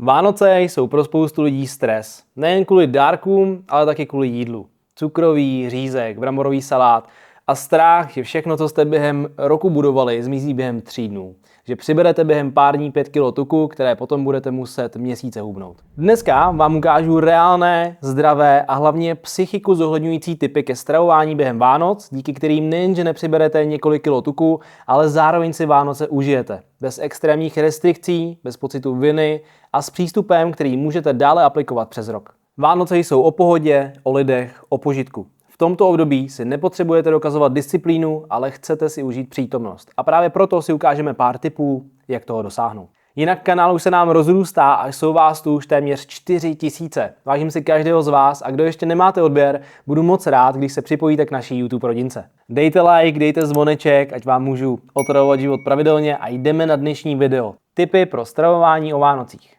Vánoce jsou pro spoustu lidí stres. Nejen kvůli dárkům, ale taky kvůli jídlu. Cukroví, řízek, bramborový salát a strach, že všechno, co jste během roku budovali, zmizí během 3 dnů. Že přiberete během pár dní 5 kg tuku, které potom budete muset měsíce hubnout. Dneska vám ukážu reálné, zdravé a hlavně psychiku zohledňující tipy ke stravování během Vánoc, díky kterým nejenže nepřiberete několik kilo tuku, ale zároveň si Vánoce užijete. Bez extrémních restrikcí, bez pocitu viny a s přístupem, který můžete dále aplikovat přes rok. Vánoce jsou o pohodě, o lidech, o požitku. V tomto období si nepotřebujete dokazovat disciplínu, ale chcete si užít přítomnost. A právě proto si ukážeme pár tipů, jak toho dosáhnout. Jinak kanál už se nám rozrůstá a jsou vás tu už téměř 4 000. Vážím si každého z vás a kdo ještě nemáte odběr, budu moc rád, když se připojíte k naší YouTube rodince. Dejte like, dejte zvoneček, ať vám můžu otravovat život pravidelně a jdeme na dnešní video. Tipy pro stravování o Vánocích.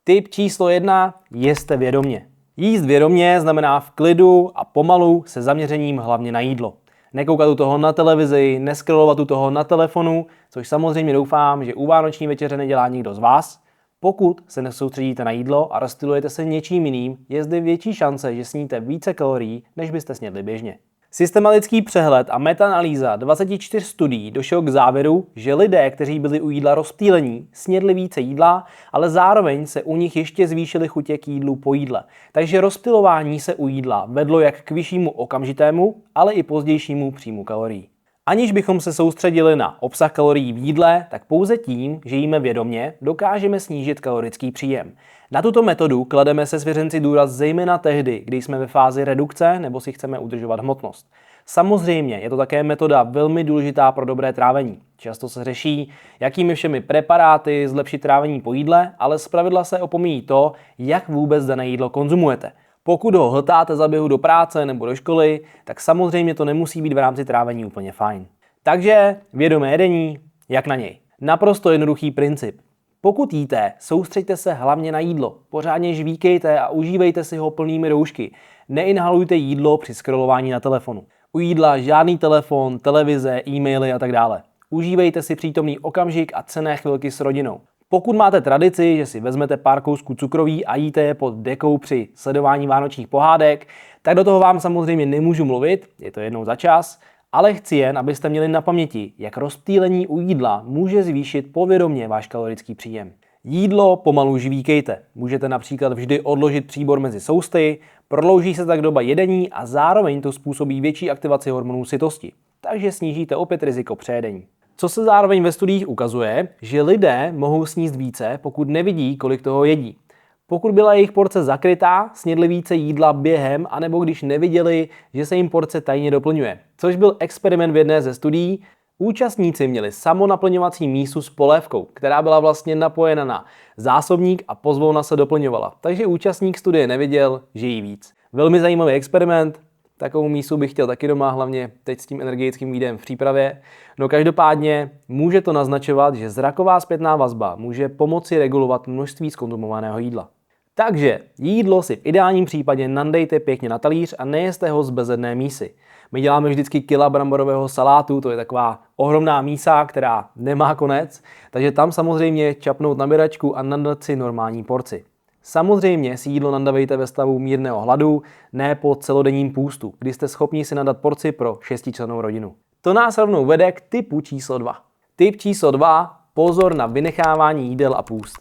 Tip číslo 1. Jeste vědomě. Jíst vědomě znamená v klidu a pomalu se zaměřením hlavně na jídlo. Nekoukat u toho na televizi, neskrolovat u toho na telefonu, což samozřejmě doufám, že u vánoční večeře nedělá nikdo z vás. Pokud se nesoustředíte na jídlo a rozptylujete se něčím jiným, je zde větší šance, že sníte více kalorií, než byste snědli běžně. Systematický přehled a metaanalýza 24 studií došel k závěru, že lidé, kteří byli u jídla rozptýlení, snědli více jídla, ale zároveň se u nich ještě zvýšily chutě k jídlu po jídle. Takže rozptylování se u jídla vedlo jak k vyššímu okamžitému, ale i pozdějšímu příjmu kalorií. Aniž bychom se soustředili na obsah kalorií v jídle, tak pouze tím, že jíme vědomě, dokážeme snížit kalorický příjem. Na tuto metodu klademe se svěřenci důraz zejména tehdy, kdy jsme ve fázi redukce nebo si chceme udržovat hmotnost. Samozřejmě je to také metoda velmi důležitá pro dobré trávení. Často se řeší, jakými všemi preparáty zlepšit trávení po jídle, ale zpravidla se opomíjí to, jak vůbec dané jídlo konzumujete. Pokud ho hltáte za běhu do práce nebo do školy, tak samozřejmě to nemusí být v rámci trávení úplně fajn. Takže vědomé jedení, jak na něj. Naprosto jednoduchý princip. Pokud jíte, soustřeďte se hlavně na jídlo. Pořádně žvíkejte a užívejte si ho plnými roušky. Neinhalujte jídlo při scrollování na telefonu. U jídla žádný telefon, televize, e-maily a tak dále. Užívejte si přítomný okamžik a cenné chvilky s rodinou. Pokud máte tradici, že si vezmete pár kousků cukroví a jíte je pod dekou při sledování vánočních pohádek, tak do toho vám samozřejmě nemůžu mluvit, je to jednou za čas, ale chci jen, abyste měli na paměti, jak rozptýlení u jídla může zvýšit povědomě váš kalorický příjem. Jídlo pomalu žvíkejte. Můžete například vždy odložit příbor mezi sousty, prodlouží se tak doba jedení a zároveň to způsobí větší aktivaci hormonů sytosti, takže snížíte opět riziko přejedení. Co se zároveň ve studiích ukazuje, že lidé mohou sníst více, pokud nevidí, kolik toho jedí. Pokud byla jejich porce zakrytá, snědli více jídla během, anebo když neviděli, že se jim porce tajně doplňuje. Což byl experiment v jedné ze studií. Účastníci měli samonaplňovací mísu s polévkou, která byla vlastně napojena na zásobník a pozvolna se doplňovala. Takže účastník studie neviděl, že jí víc. Velmi zajímavý experiment. Takovou mísu bych chtěl taky doma, hlavně teď s tím energetickým výdejem v přípravě. No každopádně může to naznačovat, že zraková zpětná vazba může pomoci regulovat množství zkonzumovaného jídla. Takže jídlo si v ideálním případě nandejte pěkně na talíř a nejeste ho z bezedné mísy. My děláme vždycky kila bramborového salátu, to je taková ohromná mísa, která nemá konec, takže tam samozřejmě čapnout nabíračku a nadat si normální porci. Samozřejmě si jídlo nadavejte ve stavu mírného hladu, ne po celodenním půstu, kdy jste schopni si nadat porci pro 6člennou rodinu. To nás rovnou vede k tipu číslo 2. Tip číslo 2. Pozor na vynechávání jídel a půst.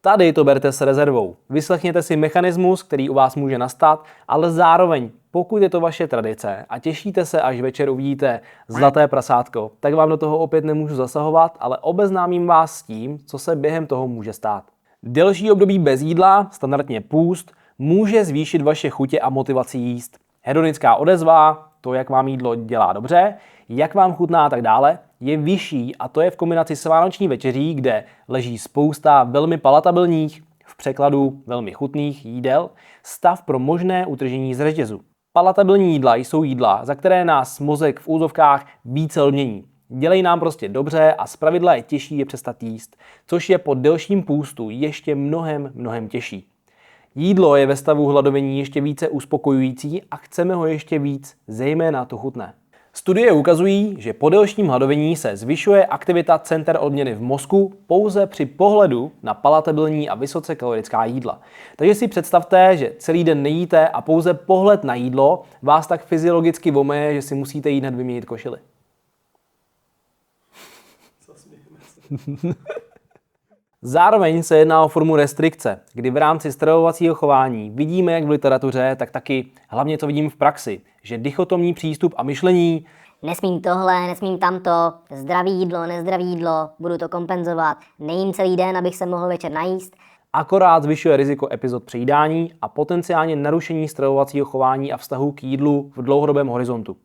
Tady to berte s rezervou. Vyslechněte si mechanismus, který u vás může nastat, ale zároveň, pokud je to vaše tradice a těšíte se, až večer uvidíte zlaté prasátko, tak vám do toho opět nemůžu zasahovat, ale obeznámím vás s tím, co se během toho může stát. Delší období bez jídla, standardně půst, může zvýšit vaše chutě a motivaci jíst. Hedonická odezva, to, jak vám jídlo dělá dobře, jak vám chutná a tak dále, je vyšší a to je v kombinaci s vánoční večeří, kde leží spousta velmi palatabilních, v překladu velmi chutných jídel, stav pro možné utržení z řetězu. Palatabilní jídla jsou jídla, za které nás mozek v úzovkách více odmění. Dělají nám prostě dobře a zpravidla je těžší je přestat jíst, což je po delším půstu ještě mnohem těžší. Jídlo je ve stavu hladovění ještě více uspokojující a chceme ho ještě víc, zejména to chutné. Studie ukazují, že po delším hladovění se zvyšuje aktivita center odměny v mozku pouze při pohledu na palatabilní a vysoce kalorická jídla. Takže si představte, že celý den nejíte a pouze pohled na jídlo vás tak fyziologicky vomeje, že si musíte jít hned vyměnit košili. Zároveň se jedná o formu restrikce, kdy v rámci stravovacího chování vidíme jak v literatuře, tak taky hlavně to vidím v praxi, že dichotomní přístup a myšlení nesmím tohle, nesmím tamto, zdravý jídlo, nezdravý jídlo, budu to kompenzovat, nejím celý den, abych se mohl večer najíst, akorát zvyšuje riziko epizod přejídání a potenciálně narušení stravovacího chování a vztahu k jídlu v dlouhodobém horizontu.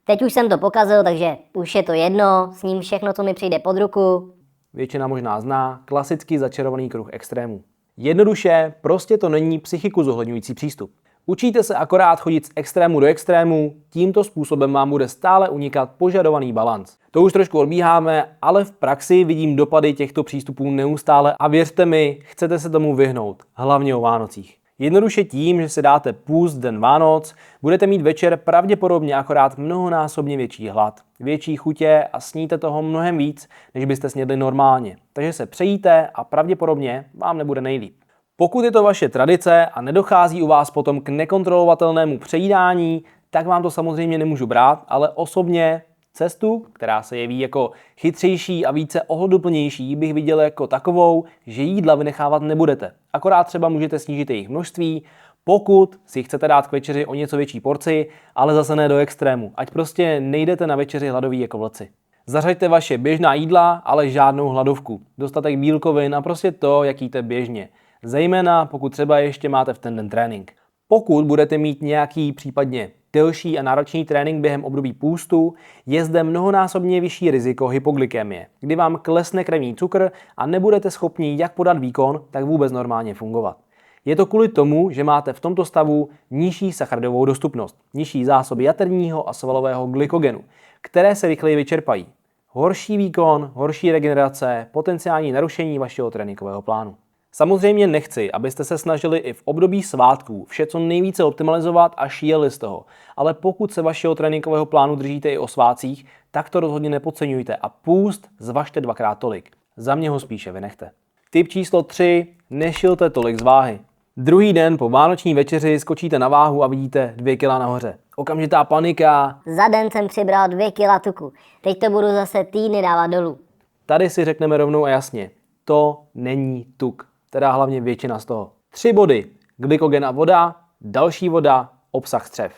Teď už jsem to pokazil, takže už je to jedno, s ním všechno, co mi přijde pod ruku. Většina možná zná klasický začarovaný kruh extrémů. Jednoduše, prostě to není psychiku zohledňující přístup. Učíte se akorát chodit z extrému do extrému, tímto způsobem vám bude stále unikat požadovaný balanc. To už trošku odbíháme, ale v praxi vidím dopady těchto přístupů neustále a věřte mi, chcete se tomu vyhnout, hlavně o Vánocích. Jednoduše tím, že si dáte půst den Vánoc, budete mít večer pravděpodobně akorát mnohonásobně větší hlad, větší chutě a sníte toho mnohem víc, než byste snědli normálně. Takže se přejíte a pravděpodobně vám nebude nejlíp. Pokud je to vaše tradice a nedochází u vás potom k nekontrolovatelnému přejídání, tak vám to samozřejmě nemůžu brát, ale osobně cestu, která se jeví jako chytřejší a více ohleduplnější, bych viděl jako takovou, že jídla vynechávat nebudete. Akorát třeba můžete snížit jejich množství, pokud si chcete dát k večeři o něco větší porci, ale zase ne do extrému. Ať prostě nejdete na večeři hladoví jako vlci. Zařaďte vaše běžná jídla, ale žádnou hladovku. Dostatek bílkovin a prostě to, jak jíte běžně. Zejména pokud třeba ještě máte v ten den trénink. Pokud budete mít nějaký případně delší a náročný trénink během období půstu, je zde mnohonásobně vyšší riziko hypoglykemie, kdy vám klesne krevní cukr a nebudete schopni jak podat výkon, tak vůbec normálně fungovat. Je to kvůli tomu, že máte v tomto stavu nižší sacharidovou dostupnost, nižší zásoby jaterního a svalového glykogenu, které se rychleji vyčerpají. Horší výkon, horší regenerace, potenciální narušení vašeho tréninkového plánu. Samozřejmě nechci, abyste se snažili i v období svátků vše co nejvíce optimalizovat a šíjeli z toho. Ale pokud se vašeho tréninkového plánu držíte i o svátcích, tak to rozhodně nepodceňujte a půst zvažte dvakrát tolik. Za mě ho spíše vynechte. Tip číslo 3. Nešilte tolik z váhy. Druhý den po vánoční večeři skočíte na váhu a vidíte 2 kg nahoře. Okamžitá panika. Za den jsem přibral 2 kg tuku, teď to budu zase týdny dávat dolů. Tady si řekneme rovnou a jasně, to není tuk. Teda hlavně většina z toho. 3 body. Glykogen a voda, další voda, obsah střev.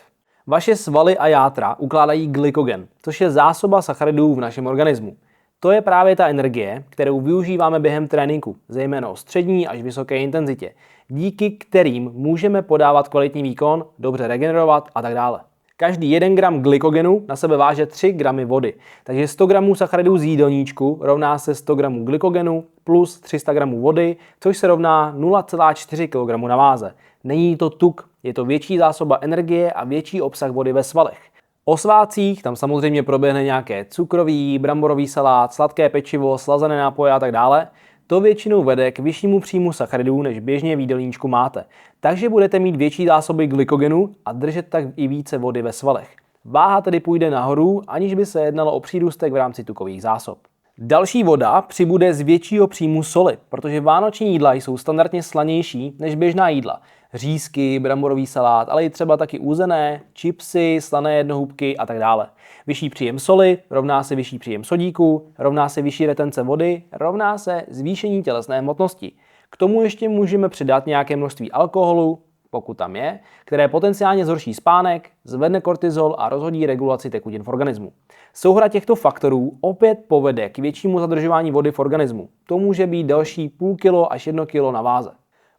Vaše svaly a játra ukládají glykogen, což je zásoba sacharidů v našem organismu. To je právě ta energie, kterou využíváme během tréninku, zejména o střední až vysoké intenzitě, díky kterým můžeme podávat kvalitní výkon, dobře regenerovat a tak dále. Každý 1 gram glykogenu na sebe váže 3 gramy vody, takže 100 gramů sacharidů z jídelníčku rovná se 100 gramů glykogenu plus 300 gramů vody, což se rovná 0,4 kg na váze. Není to tuk, je to větší zásoba energie a větší obsah vody ve svalech. O svátcích tam samozřejmě proběhne nějaké cukrový, bramborový salát, sladké pečivo, slazené nápoje a tak dále. To většinou vede k vyššímu příjmu sacharidů, než běžně v jídelníčku máte. Takže budete mít větší zásoby glykogenu a držet tak i více vody ve svalech. Váha tedy půjde nahoru, aniž by se jednalo o přírůstek v rámci tukových zásob. Další voda přibude z většího příjmu soli, protože vánoční jídla jsou standardně slanější než běžná jídla. Řízky, bramborový salát, ale i třeba taky uzené, chipsy, slané jednohubky a tak dále. Vyšší příjem soli rovná se vyšší příjem sodíku, rovná se vyšší retence vody, rovná se zvýšení tělesné hmotnosti. K tomu ještě můžeme přidat nějaké množství alkoholu, pokud tam je, které potenciálně zhorší spánek, zvedne kortizol a rozhodí regulaci tekutin v organismu. Souhra těchto faktorů opět povede k většímu zadržování vody v organismu. To může být další půl kilo až 1 kilo na váze.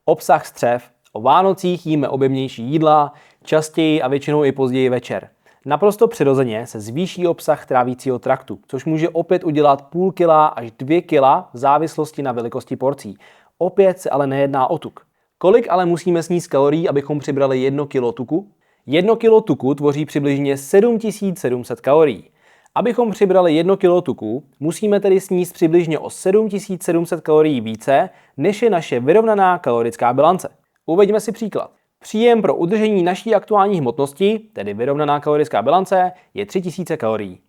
Obsah střev. O Vánocích jíme objemnější jídla, častěji a většinou i později večer. Naprosto přirozeně se zvýší obsah trávicího traktu, což může opět udělat půl kila až 2 kila v závislosti na velikosti porcí. Opět se ale nejedná o tuk. Kolik ale musíme sníst kalorií, abychom přibrali 1 kilo tuku? 1 kilo tuku tvoří přibližně 7700 kalorií. Abychom přibrali 1 kilo tuku, musíme tedy sníst přibližně o 7700 kalorií více, než je naše vyrovnaná kalorická bilance. Uveďme si příklad. Příjem pro udržení naší aktuální hmotnosti, tedy vyrovnaná kalorická bilance, je 3000 kalorií.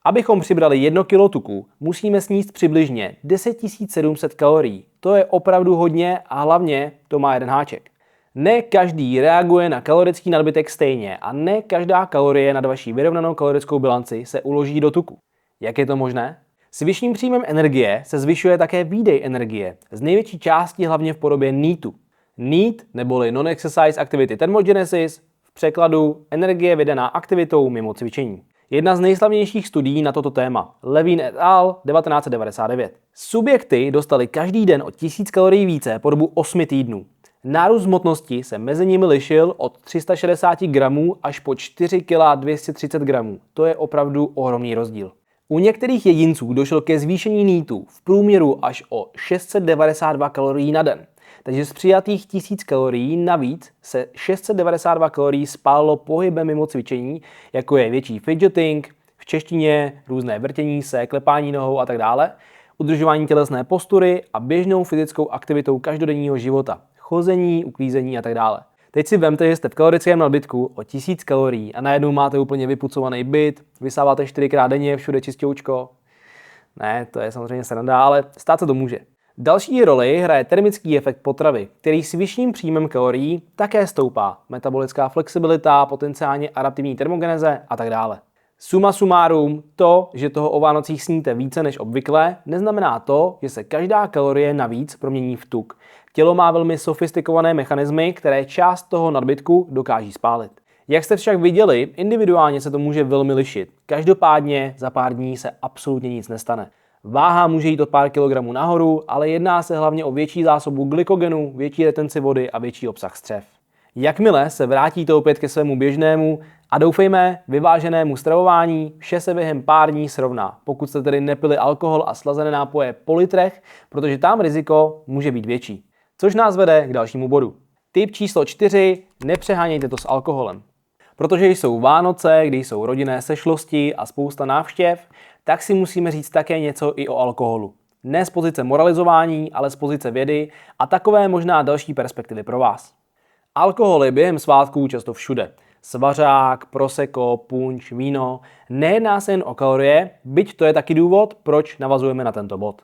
Abychom přibrali 1 kg tuku, musíme sníst přibližně 10 700 kalorií. To je opravdu hodně a hlavně to má jeden háček. Ne každý reaguje na kalorický nadbytek stejně a ne každá kalorie nad vaší vyrovnanou kalorickou bilanci se uloží do tuku. Jak je to možné? S vyšším příjmem energie se zvyšuje také výdej energie, z největší části hlavně v podobě NEATu. NEAT neboli Non-Exercise Activity Thermogenesis, v překladu energie vydaná aktivitou mimo cvičení. Jedna z nejslavnějších studií na toto téma, Levine et al. 1999. Subjekty dostali každý den o 1000 kalorií více po dobu 8 týdnů. Nárůst hmotnosti se mezi nimi lišil od 360 gramů až po 4 kg 230 gramů. To je opravdu ohromný rozdíl. U některých jedinců došlo ke zvýšení NEATu v průměru až o 692 kalorií na den. Takže z přijatých 1000 kalorií navíc se 692 kalorií spálilo pohybem mimo cvičení, jako je větší fidgeting, v češtině různé vrtění se, klepání nohou a tak dále, udržování tělesné postury a běžnou fyzickou aktivitou každodenního života, chození, uklízení a tak dále. Teď si vemte, že jste v kalorickém nadbytku o 1000 kalorií a najednou máte úplně vypucovaný byt, vysáváte 4x denně, všude čistěučko. Ne, to je samozřejmě sranda, ale stát se to může. Další roli hraje termický efekt potravy, který s vyšším příjmem kalorií také stoupá. Metabolická flexibilita, potenciálně adaptivní termogeneze a tak dále. Suma sumárum, to, že toho o Vánocích sníte více než obvykle, neznamená to, že se každá kalorie navíc promění v tuk. Tělo má velmi sofistikované mechanismy, které část toho nadbytku dokáží spálit. Jak jste však viděli, individuálně se to může velmi lišit. Každopádně za pár dní se absolutně nic nestane. Váha může jít od pár kilogramů nahoru, ale jedná se hlavně o větší zásobu glykogenu, větší retenci vody a větší obsah střev. Jakmile se vrátíte opět ke svému běžnému a doufejme vyváženému stravování, vše se během pár dní srovná, pokud jste tedy nepili alkohol a slazené nápoje po litrech, protože tam riziko může být větší. Což nás vede k dalšímu bodu. Tip číslo 4. Nepřehánějte to s alkoholem. Protože jsou Vánoce, kdy jsou rodinné sešlosti a spousta návštěv, tak si musíme říct také něco i o alkoholu. Ne z pozice moralizování, ale z pozice vědy a takové možná další perspektivy pro vás. Alkohol je během svátků často všude. Svařák, prosecco, punč, víno. Nejedná se jen o kalorie, byť to je taky důvod, proč navazujeme na tento bod.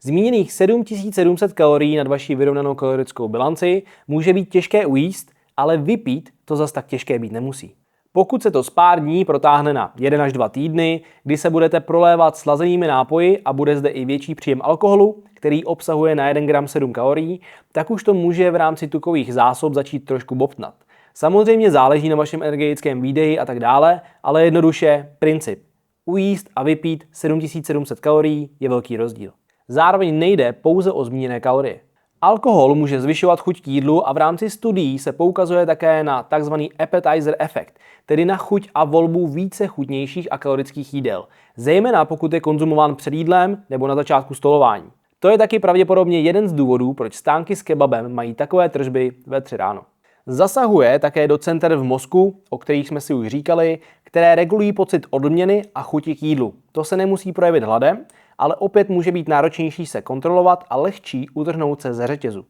Zmíněných 7700 kalorií nad vaší vyrovnanou kalorickou bilanci může být těžké ujíst, ale vypít to zas tak těžké být nemusí. Pokud se to z pár dní protáhne na 1 až 2 týdny, kdy se budete prolévat slazenými nápoji a bude zde i větší příjem alkoholu, který obsahuje na 1 gram 7 kalorií, tak už to může v rámci tukových zásob začít trošku bobtnat. Samozřejmě záleží na vašem energetickém výdeji a tak dále, ale jednoduše princip. Ujíst a vypít 7700 kalorií je velký rozdíl. Zároveň nejde pouze o zmíněné kalorie. Alkohol může zvyšovat chuť k jídlu a v rámci studií se poukazuje také na tzv. Appetizer efekt, tedy na chuť a volbu více chutnějších a kalorických jídel, zejména pokud je konzumován před jídlem nebo na začátku stolování. To je taky pravděpodobně jeden z důvodů, proč stánky s kebabem mají takové tržby ve 3 ráno. Zasahuje také do center v mozku, o kterých jsme si už říkali, které regulují pocit odměny a chuti k jídlu. To se nemusí projevit hladem, ale opět může být náročnější se kontrolovat a lehčí utrhnout se ze řetězu.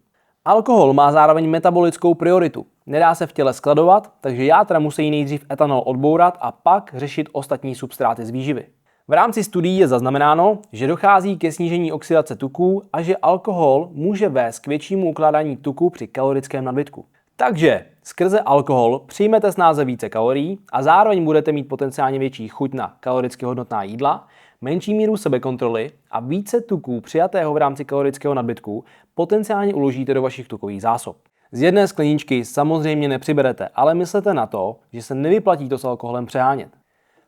Alkohol má zároveň metabolickou prioritu. Nedá se v těle skladovat, takže játra musí nejdřív etanol odbourat a pak řešit ostatní substráty z výživy. V rámci studií je zaznamenáno, že dochází ke snížení oxidace tuků a že alkohol může vést k většímu ukládání tuku při kalorickém nadbytku. Takže skrze alkohol přijmete snáze více kalorií a zároveň budete mít potenciálně větší chuť na kaloricky hodnotná jídla, menší míru sebekontroly a více tuků přijatého v rámci kalorického nadbytku potenciálně uložíte do vašich tukových zásob. Z jedné skleničky samozřejmě nepřiberete, ale myslete na to, že se nevyplatí to s alkoholem přehánět.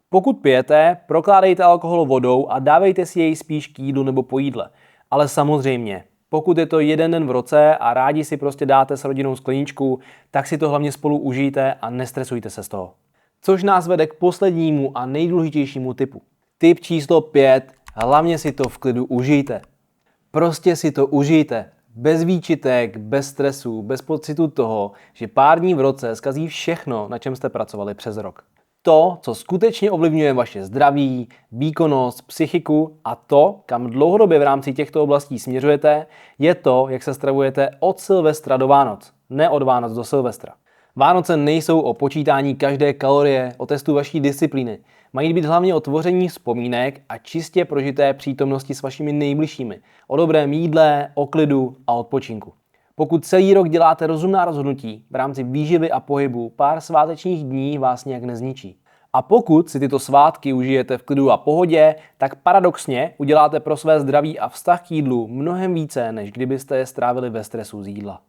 Pokud pijete, prokládejte alkohol vodou a dávejte si jej spíš k jídlu nebo po jídle. Ale samozřejmě, pokud je to jeden den v roce a rádi si prostě dáte s rodinou skleničku, tak si to hlavně spolu užijte a nestresujte se z toho. Což nás vede k poslednímu a nejdůležitějšímu tipu. Tip číslo 5. Hlavně si to v klidu užijte. Prostě si to užijte. Bez výčitek, bez stresu, bez pocitu toho, že pár dní v roce zkazí všechno, na čem jste pracovali přes rok. To, co skutečně ovlivňuje vaše zdraví, výkonnost, psychiku a to, kam dlouhodobě v rámci těchto oblastí směřujete, je to, jak se stravujete od Silvestra do Vánoc, ne od Vánoc do Silvestra. Vánoce nejsou o počítání každé kalorie, o testu vaší disciplíny. Mají být hlavně o tvoření vzpomínek a čistě prožité přítomnosti s vašimi nejbližšími. O dobrém jídle, o klidu a odpočinku. Pokud celý rok děláte rozumná rozhodnutí v rámci výživy a pohybu, pár svátečních dní vás nějak nezničí. A pokud si tyto svátky užijete v klidu a pohodě, tak paradoxně uděláte pro své zdraví a vztah k jídlu mnohem více, než kdybyste je strávili ve stresu z jídla.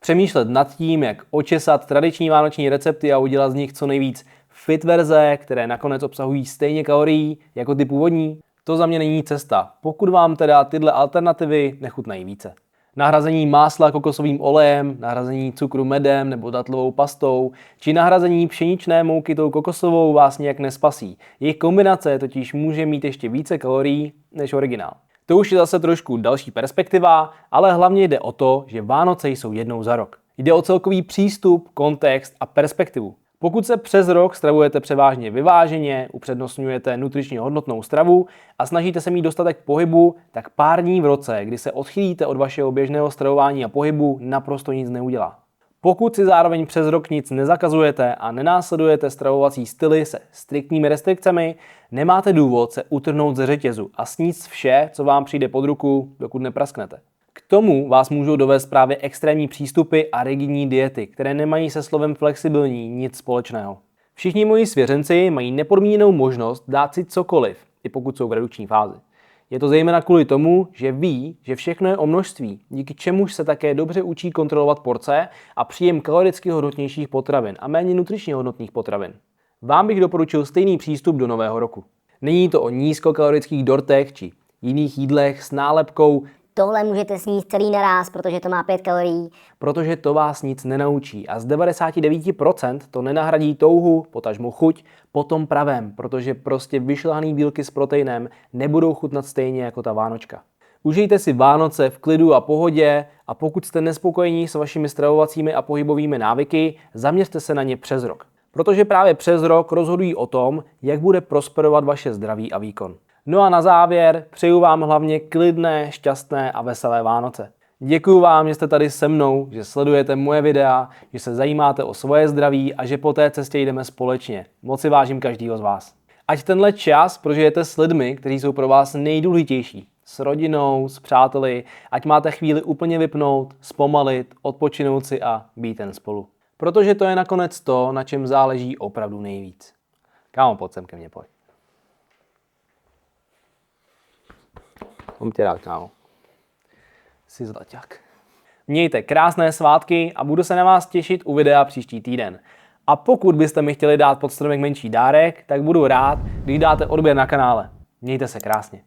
Přemýšlet nad tím, jak očesat tradiční vánoční recepty a udělat z nich co nejvíc fit verze, které nakonec obsahují stejně kalorií jako ty původní, to za mě není cesta, pokud vám teda tyhle alternativy nechutnají více. Nahrazení másla kokosovým olejem, nahrazení cukru medem nebo datlovou pastou, či nahrazení pšeničné mouky tou kokosovou vás nějak nespasí. Jejich kombinace totiž může mít ještě více kalorií než originál. To už je zase trošku další perspektiva, ale hlavně jde o to, že Vánoce jsou jednou za rok. Jde o celkový přístup, kontext a perspektivu. Pokud se přes rok stravujete převážně vyváženě, upřednostňujete nutričně hodnotnou stravu a snažíte se mít dostatek pohybu, tak pár dní v roce, kdy se odchýlíte od vašeho běžného stravování a pohybu, naprosto nic neudělá. Pokud si zároveň přes rok nic nezakazujete a nenásledujete stravovací styly se striktními restrikcemi, nemáte důvod se utrhnout ze řetězu a sníst vše, co vám přijde pod ruku, dokud neprasknete. K tomu vás můžou dovést právě extrémní přístupy a rigidní diety, které nemají se slovem flexibilní nic společného. Všichni moji svěřenci mají nepodmíněnou možnost dát si cokoliv, i pokud jsou v redukční fázi. Je to zejména kvůli tomu, že ví, že všechno je o množství, díky čemuž se také dobře učí kontrolovat porce a příjem kaloricky hodnotnějších potravin a méně nutričně hodnotných potravin. Vám bych doporučil stejný přístup do nového roku. Není to o nízkokalorických dortech či jiných jídlech s nálepkou Tohle můžete sníst celý naráz, protože to má 5 kalorií. Protože to vás nic nenaučí a z 99% to nenahradí touhu, potažmo chuť, po tom pravém, protože prostě vyšlehaný bílky s proteinem nebudou chutnat stejně jako ta vánočka. Užijte si Vánoce v klidu a pohodě a pokud jste nespokojení s vašimi stravovacími a pohybovými návyky, zaměřte se na ně přes rok. Protože právě přes rok rozhodují o tom, jak bude prosperovat vaše zdraví a výkon. No a na závěr přeju vám hlavně klidné, šťastné a veselé Vánoce. Děkuju vám, že jste tady se mnou, že sledujete moje videa, že se zajímáte o svoje zdraví a že po té cestě jdeme společně. Moc si vážím každýho z vás. Ať tenhle čas prožijete s lidmi, kteří jsou pro vás nejdůležitější. S rodinou, s přáteli, ať máte chvíli úplně vypnout, zpomalit, odpočinout si a být jen spolu. Protože to je nakonec to, na čem záleží opravdu nejvíc. Kámo, pojď sem ke mně, pojď. Mám tě rád, kámo. Jsi zlaťák. Mějte krásné svátky a budu se na vás těšit u videa příští týden. A pokud byste mi chtěli dát pod stromek menší dárek, tak budu rád, když dáte odběr na kanále. Mějte se krásně.